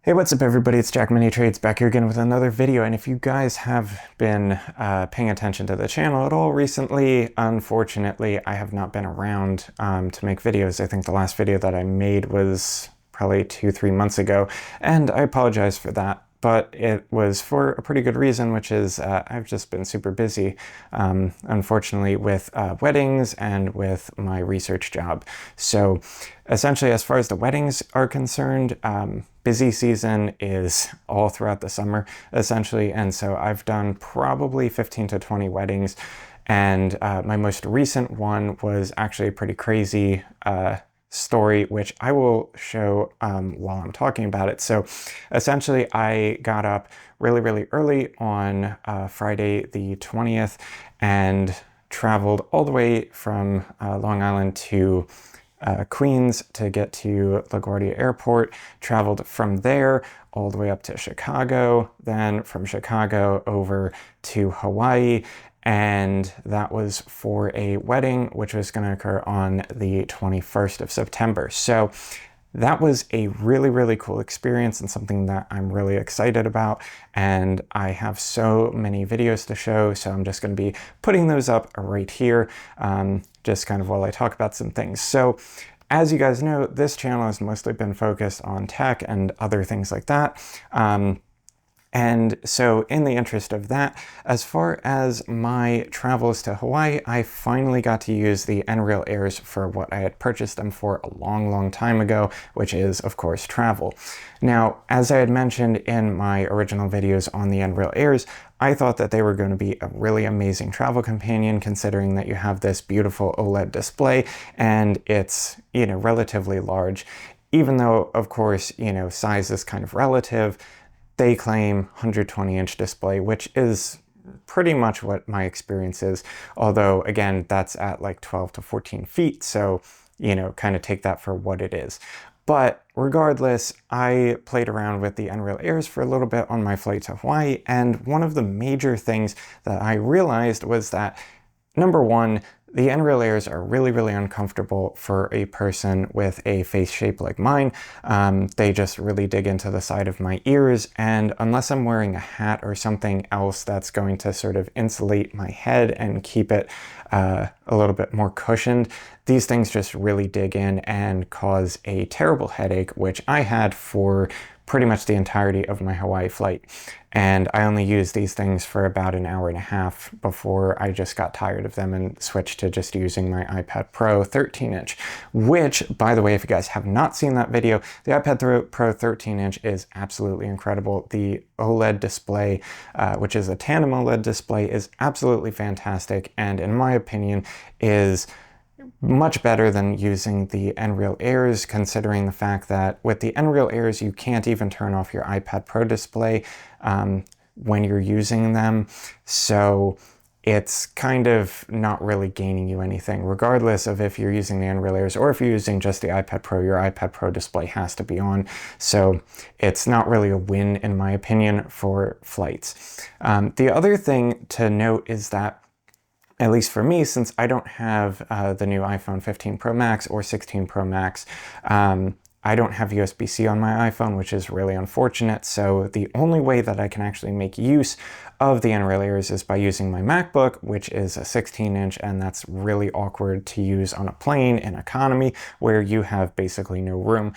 Hey, what's up everybody? It's Jack Mini Trades back here again with another video. And if you guys have been paying attention to the channel at all recently, unfortunately, I have not been around to make videos. I think the last video that I made was probably 2-3 months ago, and I apologize for that. But it was for a pretty good reason, which is I've just been super busy, unfortunately, with weddings and with my research job. So essentially, as far as the weddings are concerned, busy season is all throughout the summer, essentially. And so I've done probably 15 to 20 weddings. And my most recent one was actually a pretty crazy story, which I will show while I'm talking about it. So essentially, I got up really early on Friday the 20th and traveled all the way from Long Island to Queens to get to LaGuardia Airport, traveled from there all the way up to Chicago, then from Chicago over to Hawaii, and that was for a wedding which was going to occur on the 21st of September. So that was a really cool experience and something that I'm really excited about, and I have so many videos to show, so I'm just going to be putting those up right here, just kind of while I talk about some things. So as you guys know, this channel has mostly been focused on tech and other things like that. And so in the interest of that, as far as my travels to Hawaii, I finally got to use the Nreal Airs for what I had purchased them for a long time ago, which is, of course, travel. Now, as I had mentioned in my original videos on the Nreal Airs, I thought that they were going to be a really amazing travel companion, considering that you have this beautiful OLED display and it's, relatively large. Even though, of course, size is kind of relative. They claim 120-inch display, which is pretty much what my experience is. Although, again, that's at like 12 to 14 feet. So, kind of take that for what it is. But regardless, I played around with the Nreal Airs for a little bit on my flight to Hawaii. And one of the major things that I realized was that, number one, the Nreal Airs are really uncomfortable for a person with a face shape like mine. They just really dig into the side of my ears, and unless I'm wearing a hat or something else that's going to sort of insulate my head and keep it a little bit more cushioned, these things just really dig in and cause a terrible headache, which I had for pretty much the entirety of my Hawaii flight. And I only used these things for about an hour and a half before I just got tired of them and switched to just using my iPad Pro 13-inch, which, by the way, if you guys have not seen that video, the iPad Pro 13-inch is absolutely incredible. The OLED display, which is a tandem OLED display, is absolutely fantastic, and in my opinion is much better than using the Nreal Airs, considering the fact that with the Nreal Airs you can't even turn off your iPad Pro display when you're using them, so it's kind of not really gaining you anything. Regardless of if you're using the Nreal Airs or if you're using just the iPad Pro, your iPad Pro display has to be on, so it's not really a win in my opinion for flights. The other thing to note is that, at least for me, since I don't have the new iPhone 15 Pro Max or 16 Pro Max, I don't have USB-C on my iPhone, which is really unfortunate. So the only way that I can actually make use of the Nreal Airs is by using my MacBook, which is a 16-inch, and that's really awkward to use on a plane in economy where you have basically no room.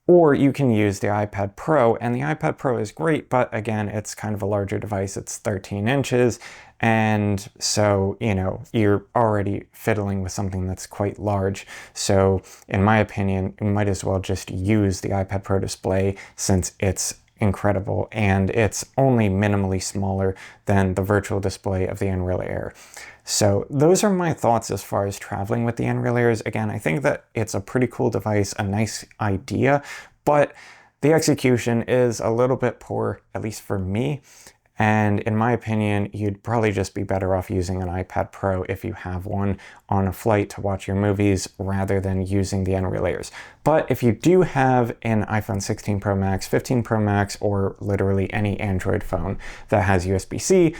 Or you can use the iPad Pro, and the iPad Pro is great, but again, it's kind of a larger device. It's 13 inches, and so, you're already fiddling with something that's quite large. So, in my opinion, you might as well just use the iPad Pro display since it's incredible, and it's only minimally smaller than the virtual display of the Nreal Air. So those are my thoughts as far as traveling with the Nreal Airs. Again, I think that it's a pretty cool device, a nice idea, but the execution is a little bit poor, at least for me. And in my opinion, you'd probably just be better off using an iPad Pro if you have one on a flight to watch your movies rather than using the Nreal Airs. But if you do have an iPhone 16 Pro Max, 15 Pro Max, or literally any Android phone that has USB-C,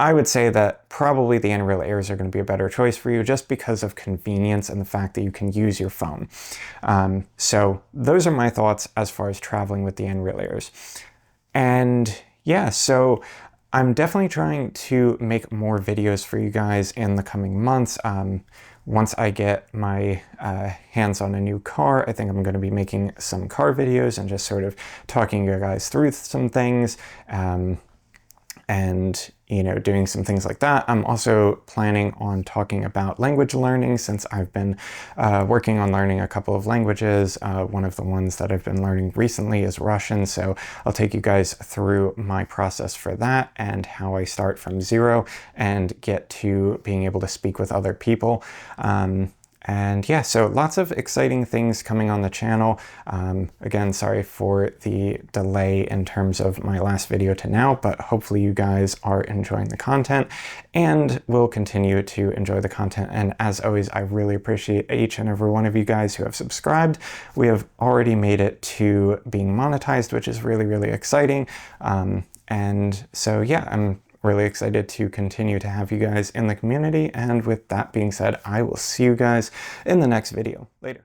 I would say that probably the Nreal Airs are going to be a better choice for you just because of convenience and the fact that you can use your phone. So those are my thoughts as far as traveling with the Nreal Airs. And yeah, so I'm definitely trying to make more videos for you guys in the coming months. Once I get my hands on a new car, I think I'm going to be making some car videos and just sort of talking you guys through some things. And, you know, doing some things like that. I'm also planning on talking about language learning since I've been working on learning a couple of languages. One of the ones that I've been learning recently is Russian, so I'll take you guys through my process for that and how I start from zero and get to being able to speak with other people. And yeah, so lots of exciting things coming on the channel. Again, sorry for the delay in terms of my last video to now, but hopefully you guys are enjoying the content and will continue to enjoy the content. And as always, I really appreciate each and every one of you guys who have subscribed. We have already made it to being monetized, which is really, really exciting. And so yeah, I'm really excited to continue to have you guys in the community. And with that being said, I will see you guys in the next video. Later.